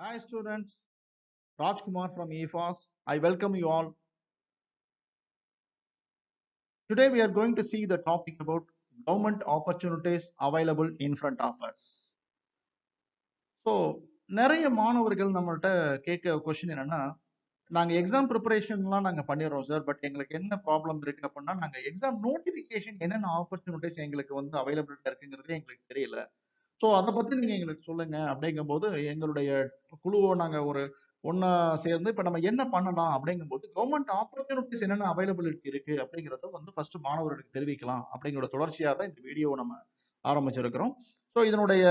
Hi students, Rajkumar from EFAS. I welcome you all. Today we are going to see the topic about government opportunities available in front of us. So, நிறைய மாணவர்கள் நம்மள்ட்ட கேட்க question என்னன்னா, நாங்க exam ப்ரிப்பரேஷன்லாம் நாங்க பண்ணிடுறோம் sir. But எங்களுக்கு என்ன ப்ராப்ளம் இருக்கு அப்படின்னா, நாங்க எக்ஸாம் நோட்டிபிகேஷன் என்னென்ன ஆப்பர்ச்சுனிட்டிஸ் எங்களுக்கு வந்து அவைலபிலிட்டா இருக்குங்கிறதே எங்களுக்கு தெரியல. ஸோ அதை பத்தி நீங்க எங்களுக்கு சொல்லுங்க அப்படிங்கும்போது எங்களுடைய குழுவை நாங்க ஒரு ஒன்னா சேர்ந்து இப்ப நம்ம என்ன பண்ணலாம் அப்படிங்கும்போது கவர்மெண்ட் ஆப்பர்ச்சுனிட்டிஸ் என்னென்ன அவைலபிலிட்டி இருக்கு அப்படிங்கறத வந்து ஃபர்ஸ்ட் மாணவர்களுக்கு தெரிவிக்கலாம் அப்படிங்கிற தொடர்ச்சியா தான் இந்த வீடியோ நம்ம ஆரம்பிச்சிருக்கிறோம். ஸோ இதனுடைய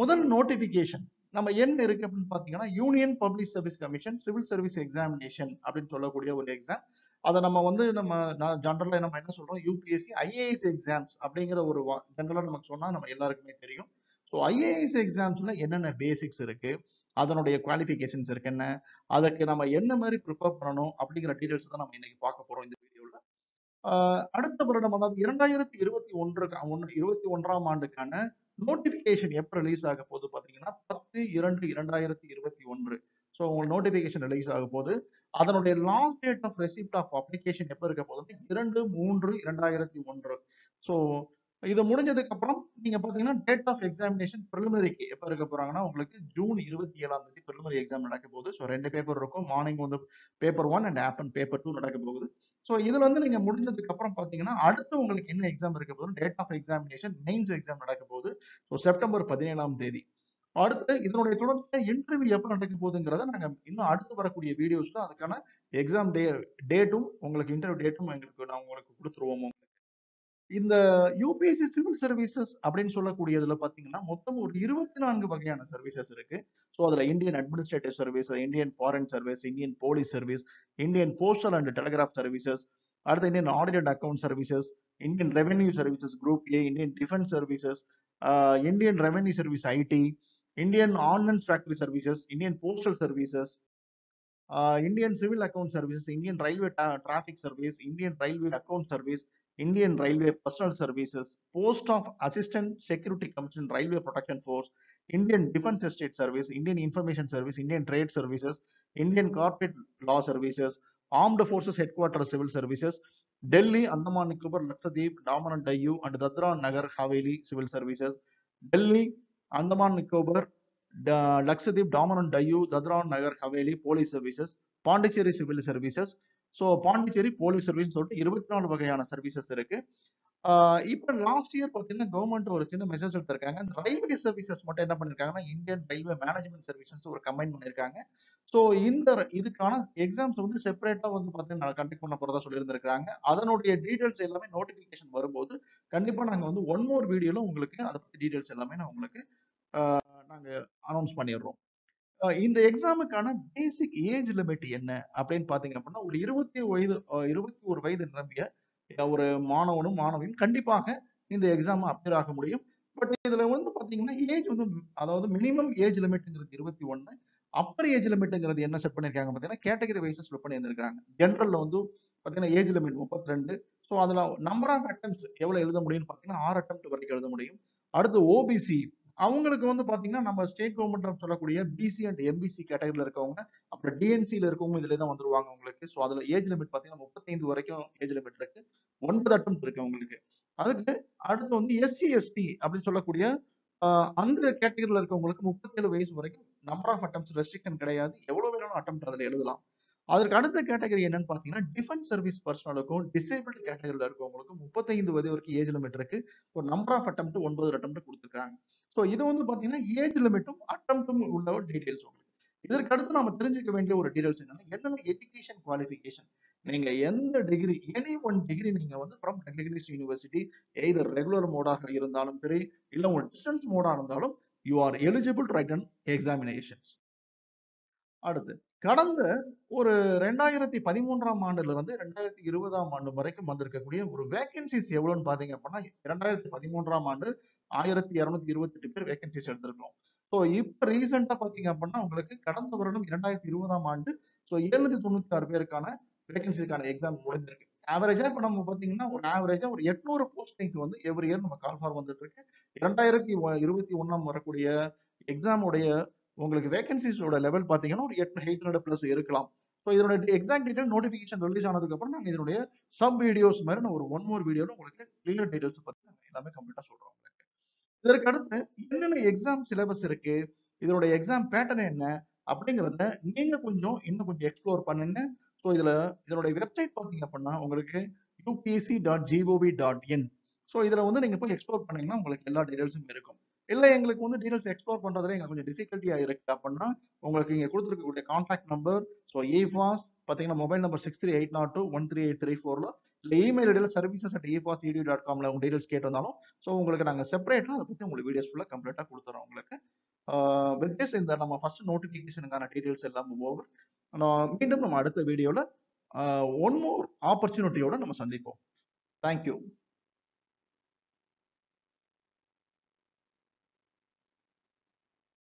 முதல் நோட்டிபிகேஷன் நம்ம என்ன இருக்கு அப்படின்னு பாத்தீங்கன்னா union public service commission civil service examination அப்படின்னு சொல்லக்கூடிய ஒரு எக்ஸாம். அதை நம்ம வந்து நம்ம ஜென்ரலா நம்ம என்ன சொல்றோம், யூபிஎஸ்சி ஐஏஎஸ் எக்ஸாம்ஸ் அப்படிங்கிற ஒரு ஜென்ரலா நமக்கு சொன்னா நம்ம எல்லாருக்குமே தெரியும். ஸோ ஐஏஎஸ் எக்ஸாம்ஸ்ல என்னென்ன பேசிக்ஸ் இருக்கு, அதனுடைய குவாலிஃபிகேஷன்ஸ் இருக்கு என்ன, அதுக்கு நம்ம என்ன மாதிரி ப்ரிப்பேர் பண்ணணும் அப்படிங்கிற டீடைல்ஸ் தான் நம்ம இன்னைக்கு பார்க்க போறோம் இந்த வீடியோல. அடுத்த வருடம் அதாவது 2021ஆம் ஆண்டுக்கான நோட்டிபிகேஷன் எப்ப ரிலீஸ் ஆக போகுது பாத்தீங்கன்னா 10/2/2021. ஸோ உங்களுக்கு நோட்டிபிகேஷன் ரிலீஸ் ஆக போகுது. அதனுடைய last date of receipt of application எப்ப இருக்க போகுதுன்னா 2/3/2001. ஸோ இது முடிஞ்சதுக்கு அப்புறம் நீங்க பாத்தீங்கன்னா டேட் ஆஃப் எக்ஸாமினேஷன் ப்ரிலிமினரிக்கு எப்ப இருக்க போறாங்கன்னா உங்களுக்கு ஜூன் 27ஆம் தேதி ப்ரிலிமினரி எக்ஸாம் நடக்க போகுது. ஸோ 2 பேப்பர் இருக்கும். மார்னிங் வந்து பேப்பர் 1 அண்ட் ஆஃப்டர்நூன் பேப்பர் 2 நடக்க போகுது. ஸோ இதுல வந்து நீங்க முடிஞ்சதுக்கு அப்புறம் பாத்தீங்கன்னா அடுத்து உங்களுக்கு என்ன எக்ஸாம் இருக்க போகுது, date of examination mains exam நடக்க போகுது. ஸோ செப்டம்பர் 17ஆம் தேதி. அடுத்து இதனுடைய தொடர்ச்சியா இன்டர்வியூ எப்ப நடக்க போகுதுங்கிறத நாங்க இன்னும் அடுத்து வரக்கூடிய வீடியோஸ்ல அதுக்கான எக்ஸாம் டேட்டும் உங்களுக்கு இன்டர்வியூ டேட்டும் எங்களுக்கு நான் உங்களுக்கு கொடுத்துருவோம். இந்த யூபிஎஸ்சி சிவில் சர்வீசஸ் அப்படின்னு சொல்லக்கூடியதுல பாத்தீங்கன்னா மொத்தம் ஒரு 24 வகையான சர்வீசஸ் இருக்கு. ஸோ அதுல Indian administrative service, Indian foreign service, Indian police service, Indian postal and telegraph services, அடுத்து Indian audit account services, Indian revenue services group A, Indian defence services, Indian revenue service IT, Indian ordnance factory services, Indian postal services, Indian Civil Account Services, Indian Railway Traffic Service, Indian Railway Account Service, Indian Railway Personal Services, Post of Assistant Security Commission Railway Protection Force, Indian Defense Estate Service, Indian Information Service, Indian Trade Services, Indian Corporate Law Services, Armed Forces Headquarters Civil Services, Delhi, Andaman Nicobar, Lakshadweep, Daman and Diu, and Dadra and Nagar Haveli Civil Services, Delhi, Andaman Nicobar, Lakshadweep, Daman and Diu, Dadra and Nagar Haveli Police Services, Pondicherry civil services. So Pondicherry police service சொல்லிட்டு 24 வகையான services இருக்கு. இப்ப last year பாத்தீங்கன்னா government ஒரு சின்ன message எடுத்திருக்காங்க. இந்த railway services மட்டும் என்ன பண்ணிருக்காங்கன்னா இந்தியன் ரயில்வே மேனேஜ்மெண்ட் சர்வீசஸ் ஒரு கம்பைன் பண்ணிருக்காங்க. ஸோ இதுக்கான எக்ஸாம்ஸ் வந்து செப்பரேட்டா வந்து பாத்தீங்கன்னா கண்டக்ட் பண்ண போறதா சொல்லியிருந்திருக்காங்க. அதனுடைய டீடைல்ஸ் எல்லாமே நோட்டிபிகேஷன் வரும்போது கண்டிப்பா நாங்க வந்து ஒன் மோர் வீடியோல உங்களுக்கு அதை பத்தி டீடைல்ஸ் எல்லாமே நான் உங்களுக்கு நாங்க அனௌன்ஸ் பண்ணிடுறோம். இந்த எக்ஸாமுக்கான பேசிக் ஏஜ் லிமிட் என்ன அப்படின்னு பாத்தீங்க அப்படின்னா ஒரு 21 வயது நிரம்பிய ஒரு மாணவனும் மாணவியும் கண்டிப்பாக இந்த எக்ஸாம் அப்பியர் ஆக முடியும். பட் இதுல வந்து பாத்தீங்கன்னா ஏஜ் வந்து அதாவது மினிமம் ஏஜ் லிமிட்ங்கிறது 21, அப்பர் ஏஜ் லிமிட்ங்கிறது என்ன செட் பண்ணிருக்காங்க பாத்தீங்கன்னா கேட்டகரி வைஸ் செட் பண்ணி இருந்திருக்காங்க. ஜென்ரல்ல வந்து பாத்தீங்கன்னா ஏஜ் லிமிட் 32. ஸோ அதுல நம்பர் ஆஃப் அட்டம்ப்ட்ஸ் எவ்வளவு எழுத முடியும்னு பாத்தீங்கன்னா 6 அட்டம்ப்ட் வரைக்கும் எழுத முடியும். அடுத்து ஓபிசி அவங்களுக்கு வந்து பாத்தீங்கன்னா நம்ம ஸ்டேட் கவர்மெண்ட் சொல்லக்கூடிய பிசி அண்ட் எம்பிசி கேட்டகரியில இருக்கவங்க, அப்புறம் டிஎன்சில இருக்கவங்க இதுல தான் வந்துருவாங்க உங்களுக்கு. ஸோ அதுல ஏஜ் லிமிட் பாத்தீங்கன்னா 35 வரைக்கும் ஏஜ் லிமிட் இருக்கு. 9 அட்டம்ப்ட் இருக்கு உங்களுக்கு. அதுக்கு அடுத்து வந்து எஸ்சி எஸ்டி அப்படின்னு சொல்லக்கூடிய அந்த கேட்டகரியில இருக்கவங்களுக்கு 37 வயசு வரைக்கும் நம்பர் ஆஃப் அட்டம்ப்ட்ஸ் ரெஸ்ட்ரிக்ஷன் கிடையாது. எவ்வளவு வேணாலும் அட்டம்ப்ட் அதுல எழுதலாம். அதற்கு அடுத்த கேட்டகரி என்னன்னு பாத்தீங்கன்னா டிஃபென்ஸ் சர்வீஸ் பர்சனலுக்கும் டிசேபிள் கேட்டகரியில இருக்கவங்களுக்கும் 35 வயது வரைக்கும் ஏஜ் லிமிட் இருக்கு. ஒரு நம்பர் ஆஃப் அட்டம்ப்ட் 9 அட்டம்ப்ட் கொடுத்துருக்காங்க. ஸோ இது வந்து பாத்தீங்கன்னா ஏஜ் லிமிட்டும் அட்டம்ப்டும் உள்ள ஒரு டீடைல்ஸ் உங்களுக்கு. இதற்கு அடுத்து நம்ம தெரிஞ்சுக்க வேண்டிய ஒரு டீடைல்ஸ் என்னன்னா எஜுகேஷன் குவாலிஃபிகேஷன். நீங்க எந்த டிகிரி எனி ஒன் டிகிரி நீங்க வந்து from recognised university either regular மோடாக இருந்தாலும் சரி இல்ல உங்க டிஸ்டன்ஸ் மோடா இருந்தாலும் you are eligible to write an examinations. அடுத்து கடந்த ஒரு 2013ஆம் ஆண்டுல இருந்து 2020ஆம் ஆண்டு வரைக்கும் வந்திருக்கக்கூடிய ஒரு வேகன்சிஸ் எவ்வளவுன்னு பாத்தீங்க அப்படின்னா 2013ஆம் ஆண்டு 1228 பேர் வேகன்சிஸ் எடுத்திருக்கோம். ஸோ இப்ப ரீசெண்டா பாத்தீங்க அப்படின்னா உங்களுக்கு கடந்த வருடம் 2020ஆம் ஆண்டு 796 பேருக்கான வேகன்சிக்கான எக்ஸாம் முடிஞ்சிருக்கு. ஆவரேஜா இப்ப நம்ம பாத்தீங்கன்னா ஒரு ஆவரேஜா ஒரு 800 போஸ்டிங்க்கு வந்து எவ்ரி இயர் நம்ம கால் ஃபார் வந்துட்டு இருக்கு. 2021 வரக்கூடிய எக்ஸாம் உடைய உங்களுக்கு வேகன்சிஸோட லெவல் பார்த்தீங்கன்னா ஒரு 800 பிளஸ் இருக்கலாம். ஸோ இதோட எக்ஸாக்ட் டீடைல் நோட்டிஃபிகேஷன் ரிலீஸ் ஆனதுக்கு அப்புறம் நாங்கள் இதனுடைய சப் வீடியோஸ் மாதிரி நான் ஒரு ஒன் மோர் வீடியோல உங்களுக்கு கிளியர் டீடைல்ஸ் பத்தி நாங்கள் எல்லாமே கம்ப்ளீட்டா சொல்றோம் உங்களுக்கு. இதற்கு அடுத்து என்னென்ன எக்ஸாம் சிலபஸ் இருக்கு, இதோட எக்ஸாம் பேட்டர்ன் என்ன அப்படிங்கறத நீங்க கொஞ்சம் இன்னும் கொஞ்சம் எக்ஸ்ப்ளோர் பண்ணுங்க. ஸோ இதனுடைய வெப்சைட் பார்த்தீங்க அப்படின்னா உங்களுக்கு upc.gov.in. ஸோ இதுல வந்து நீங்க போய் எக்ஸ்ப்ளோர் பண்ணீங்கன்னா உங்களுக்கு எல்லா டீடைல்ஸும் இருக்கும். இல்ல எங்களுக்கு வந்து டீடைல்ஸ் எக்ஸ்ப்ளோர் பண்றதுல எங்களுக்கு கொஞ்சம் டிஃபிகல்ட்டியா இருக்கு அப்படின்னா உங்களுக்கு இங்க கொடுத்துருக்கக்கூடிய கான்டாக்ட் நம்பர், ஸோ EFAS பாத்தீங்கன்னா மொபைல் நம்பர் 6382213834 இல்ல இமெயில் ஐடியில் services@efas.edu.com உங்க டீடைல்ஸ் கேட்டு வந்தாலும் ஸோ உங்களுக்கு நாங்க செப்பரேட்டா அதை பத்தி உங்களுக்கு வீடியோஸ் ஃபுல்லா கம்ப்ளீட்டா கொடுத்துறோம் உங்களுக்கு. வித் திஸ் இந்த நம்ம ஃபர்ஸ்ட் நோட்டிபிகேஷனுக்கான டீடைல்ஸ் எல்லாம் ஓவர். மீண்டும் நம்ம அடுத்த வீடியோல ஒன் மோர் ஆப்பர்ச்சுனிட்டியோட நம்ம சந்திப்போம். தேங்க்யூ.